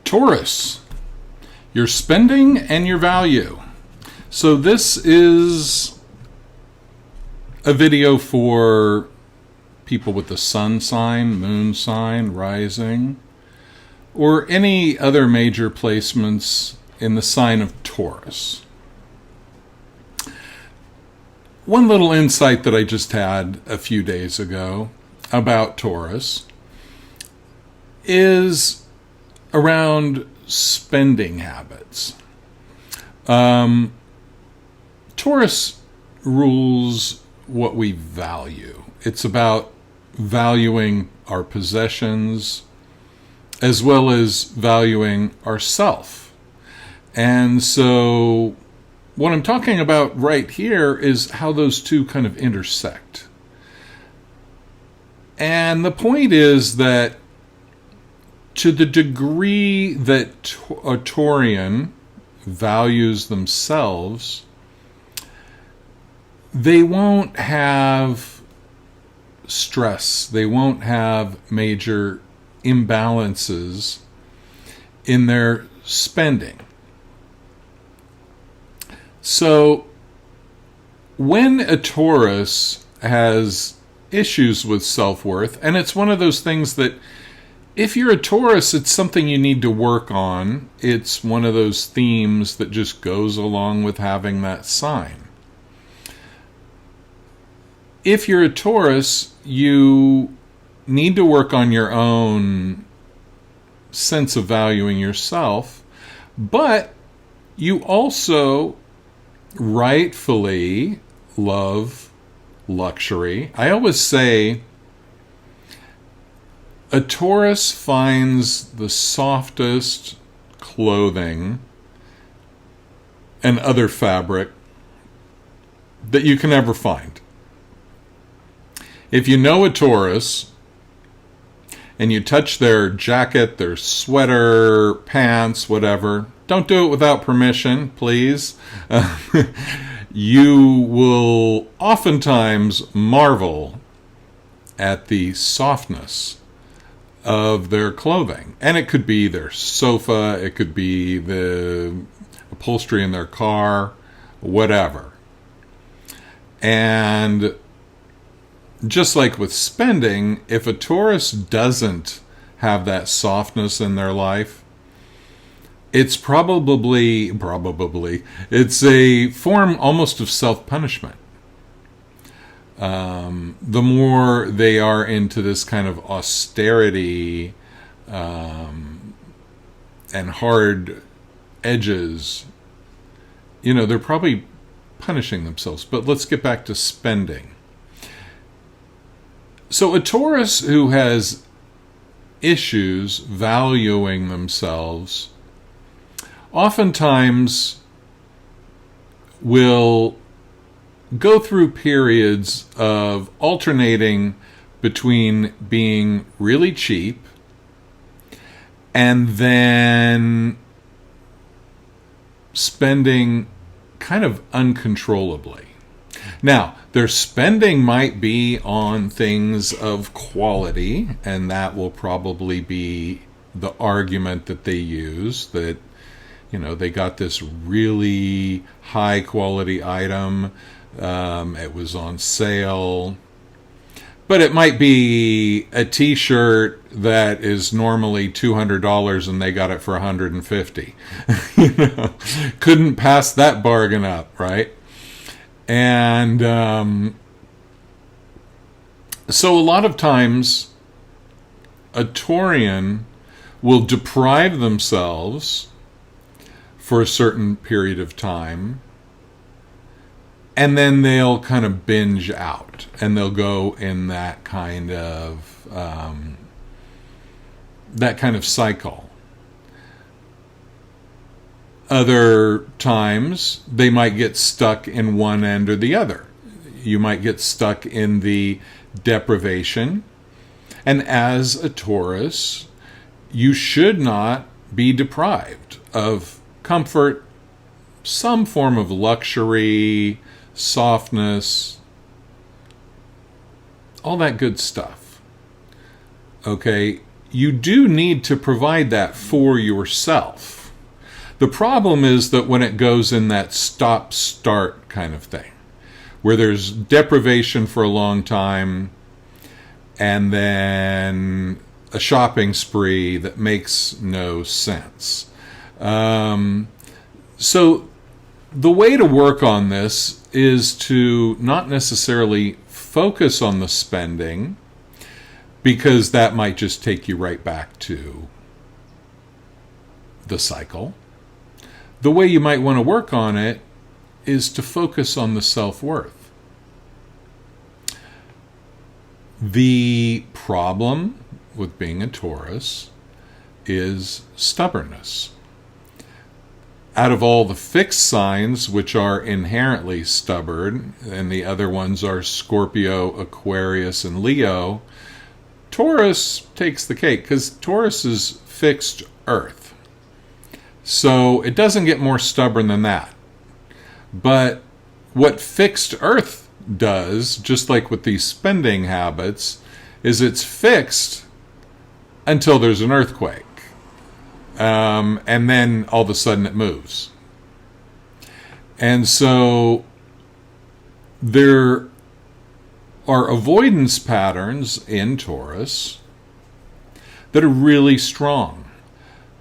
Taurus, your spending and your value. So this is a video for people with the sun sign, moon sign, rising, or any other major placements in the sign of Taurus. One little insight that I just had a few days ago about Taurus is around spending habits. Taurus rules what we value. It's about valuing our possessions as well as valuing ourself. And so what I'm talking about right here is how those two kind of intersect. And the point is that to the degree that a Taurian values themselves, they won't have stress. They won't have major imbalances in their spending. So when a Taurus has issues with self-worth, and it's one of those things that if you're a Taurus, it's something you need to work on. It's one of those themes that just goes along with having that sign. If you're a Taurus, you need to work on your own sense of valuing yourself, but you also rightfully love luxury. I always say a Taurus finds the softest clothing and other fabric that you can ever find. If you know a Taurus and you touch their jacket, their sweater, pants, whatever, don't do it without permission, please. You will oftentimes marvel at the softness of their clothing. And it could be their sofa, it could be the upholstery in their car, whatever. And just like with spending, if a Taurus doesn't have that softness in their life, it's probably, it's a form almost of self-punishment. The more they are into this kind of austerity and hard edges, they're probably punishing themselves. But let's get back to spending. So a Taurus who has issues valuing themselves oftentimes will go through periods of alternating between being really cheap and then spending kind of uncontrollably. Now, their spending might be on things of quality, and that will probably be the argument that they use, that they got this really high quality item, it was on sale, but it might be a t-shirt that is normally $200 and they got it for $150. Couldn't pass that bargain up, right? And so a lot of times a Taurian will deprive themselves for a certain period of time, and then they'll kind of binge out, and they'll go in that kind of cycle. Other times, they might get stuck in one end or the other. You might get stuck in the deprivation, and as a Taurus, you should not be deprived of comfort, some form of luxury, softness, all that good stuff. Okay, you do need to provide that for yourself. The problem is that when it goes in that stop-start kind of thing, where there's deprivation for a long time and then a shopping spree that makes no sense. So the way to work on this is to not necessarily focus on the spending, because that might just take you right back to the cycle. The way you might want to work on it is to focus on the self-worth. The problem with being a Taurus is stubbornness. Out of all the fixed signs, which are inherently stubborn, and the other ones are Scorpio, Aquarius, and Leo, Taurus takes the cake, because Taurus is fixed earth. So it doesn't get more stubborn than that. But what fixed earth does, just like with these spending habits, is it's fixed until there's an earthquake. And then all of a sudden it moves. And so there are avoidance patterns in Taurus that are really strong.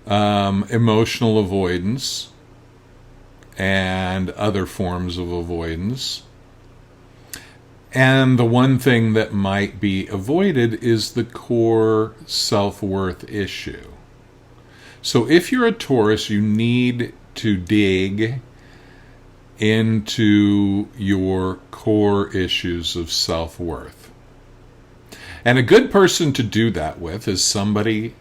Emotional avoidance and other forms of avoidance. And the one thing that might be avoided is the core self-worth issue. So if you're a Taurus, you need to dig into your core issues of self-worth. And a good person to do that with is somebody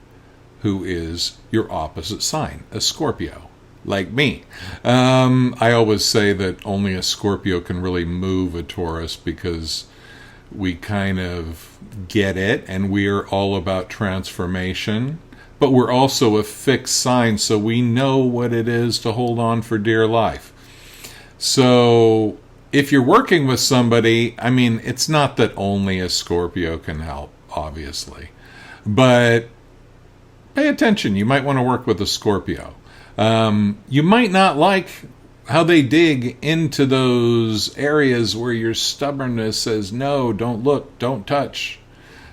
who is your opposite sign, a Scorpio, like me. I always say that only a Scorpio can really move a Taurus, because we kind of get it and we're all about transformation. But we're also a fixed sign, so we know what it is to hold on for dear life. So if you're working with somebody, I mean, it's not that only a Scorpio can help, obviously. But pay attention. You might want to work with a Scorpio. You might not like how they dig into those areas where your stubbornness says, no, don't look, don't touch,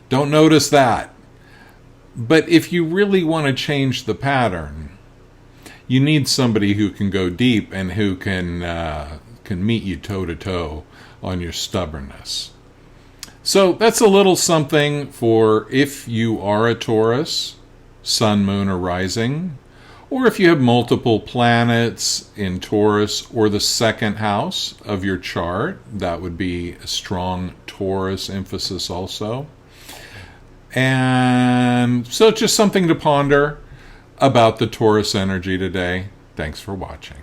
don't notice that. But if you really want to change the pattern, you need somebody who can go deep and who can meet you toe-to-toe on your stubbornness. So that's a little something for if you are a Taurus, sun, moon, or rising, or if you have multiple planets in Taurus or the second house of your chart. That would be a strong Taurus emphasis also. And so it's just something to ponder about the Taurus energy today. Thanks for watching.